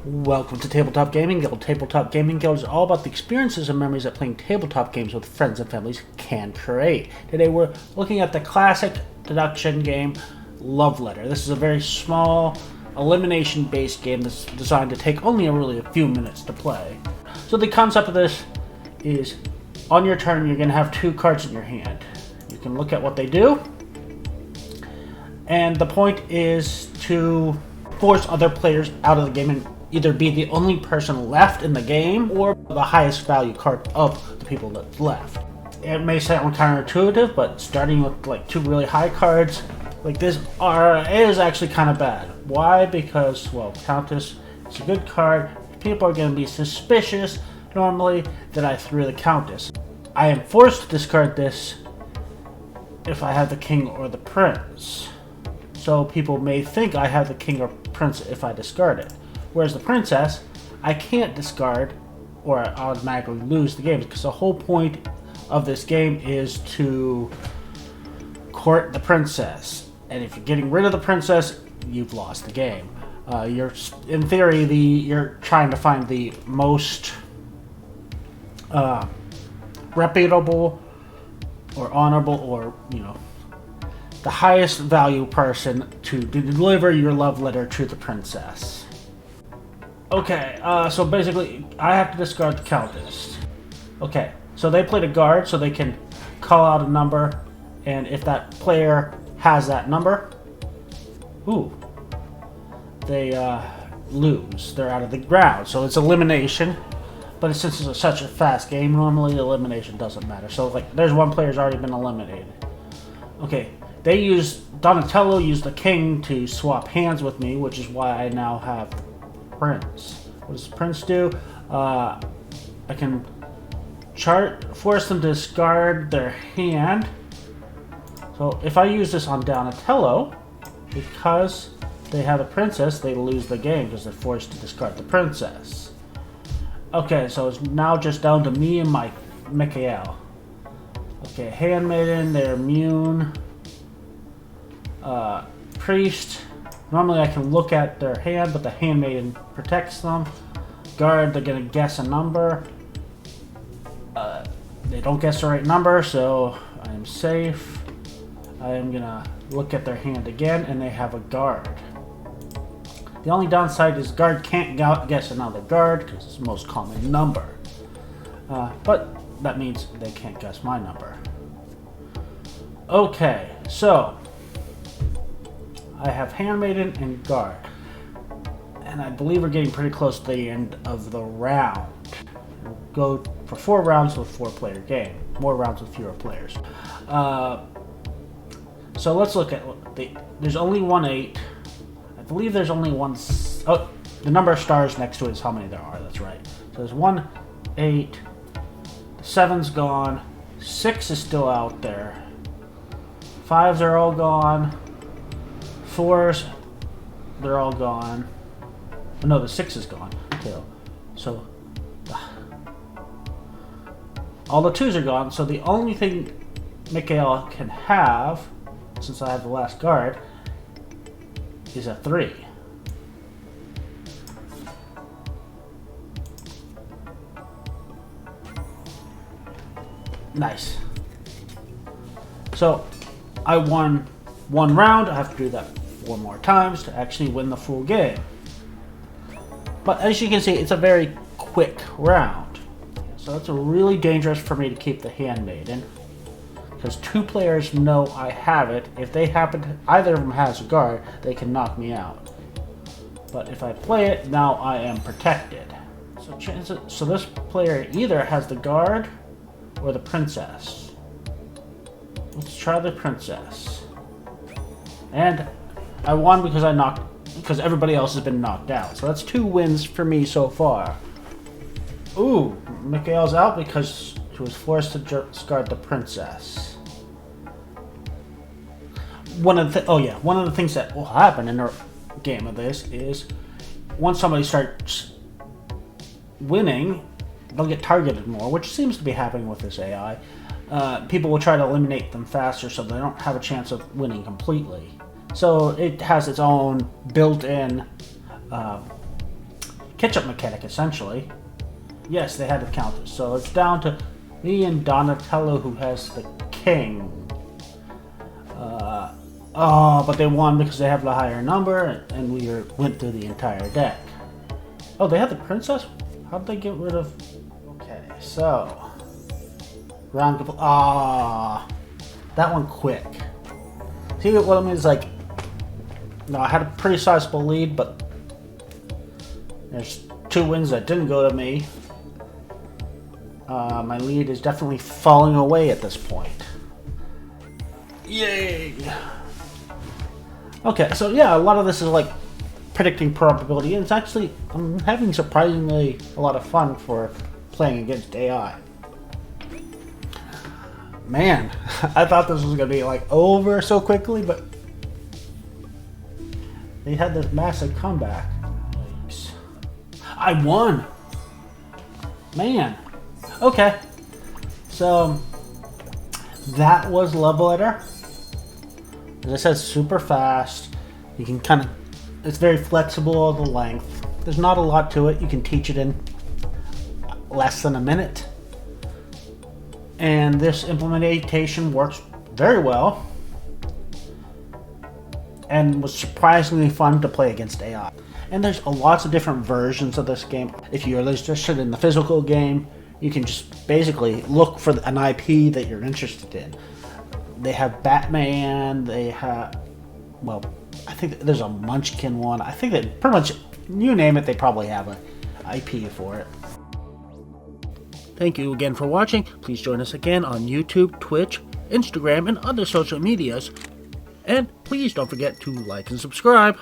Welcome to Tabletop Gaming Guild. Tabletop Gaming Guild is all about the experiences and memories that playing tabletop games with friends and families can create. Today we're looking at the classic deduction game, Love Letter. This is a very small, elimination-based game that's designed to take only really a few minutes to play. So the concept of this is, on your turn, you're going to have two cards in your hand. You can look at what they do, and the point is to force other players out of the game and either be the only person left in the game or the highest value card of the people that's left. It may sound counterintuitive, but starting with like two really high cards like this is actually kind of bad. Why? Because, well, Countess is a good card. People are going to be suspicious normally that I threw the Countess. I am forced to discard this if I have the King or the Prince. So people may think I have the King or Prince if I discard it. Whereas the Princess, I can't discard or I automatically lose the game, because the whole point of this game is to court the Princess. And if you're getting rid of the Princess, you've lost the game. In theory, you're trying to find the most reputable or honorable or, the highest value person to deliver your love letter to the Princess. Okay, so basically, I have to discard the Countess. Okay, so they played a guard, so they can call out a number, and if that player has that number, they lose. They're out of the ground, so it's elimination. But since it's such a fast game, normally elimination doesn't matter. So, like, there's one player's already been eliminated. Okay, Donatello used the King to swap hands with me, which is why I now have Prince. What does Prince do? I can force them to discard their hand. So if I use this on Donatello, because they have a Princess, they lose the game because they're forced to discard the Princess. Okay, so it's now just down to me and my Michael. Okay, Handmaiden, they're immune. Priest. Normally I can look at their hand, but the Handmaiden protects them. Guard, they're going to guess a number. They don't guess the right number, so I'm safe. I am going to look at their hand again, and they have a guard. The only downside is guard can't guess another guard, because it's the most common number. But that means they can't guess my number. Okay, so I have Handmaiden and Guard. And I believe we're getting pretty close to the end of the round. We'll go for 4 rounds with 4-player game. More rounds with fewer players. So let's look at there's only 1 8. I believe there's only one. The number of stars next to it is how many there are. That's right. So there's 1 8. The 7's gone. 6 is still out there. 5s are all gone. 4s, they're all gone. Oh, no, the 6 is gone too. So all the 2s are gone. So the only thing Michael can have, since I have the last guard, is a 3. Nice. So I won 1 round. I have to do that 4 more times to actually win the full game. But as you can see, it's a very quick round. So it's really dangerous for me to keep the Handmaiden, because 2 players know I have it. If they either of them has a guard, they can knock me out. But if I play it, now I am protected. So this player either has the guard or the Princess. Let's try the Princess. And I won because everybody else has been knocked out. So that's 2 wins for me so far. Ooh, Michael's out because he was forced to discard the Princess. One of the things that will happen in a game of this is once somebody starts winning, they'll get targeted more, which seems to be happening with this AI. People will try to eliminate them faster so they don't have a chance of winning completely. So it has its own built-in catch-up mechanic, essentially. Yes, they had the counters. So it's down to me and Donatello, who has the king. But they won because they have the higher number, and we went through the entire deck. Oh, they had the princess? How did they get rid of... Okay, so... round... that one quick. See what I mean? Is like... No, I had a pretty sizable lead, but... there's 2 wins that didn't go to me. My lead is definitely falling away at this point. Yay! Okay, so yeah, a lot of this is like predicting probability, and it's actually, I'm having surprisingly a lot of fun for playing against AI. Man, I thought this was going to be like over so quickly, but they had this massive comeback. Yikes. I won! Man. Okay. So, that was Love Letter. As I said, super fast. You can kind of, it's very flexible, the length. There's not a lot to it. You can teach it in less than a minute. And this implementation works very well. And was surprisingly fun to play against AI. And there's lots of different versions of this game. If you're interested in the physical game, you can just basically look for an IP that you're interested in. They have Batman, they have, well, I think there's a Munchkin one. I think that pretty much, you name it, they probably have an IP for it. Thank you again for watching. Please join us again on YouTube, Twitch, Instagram, and other social medias. And please don't forget to like and subscribe.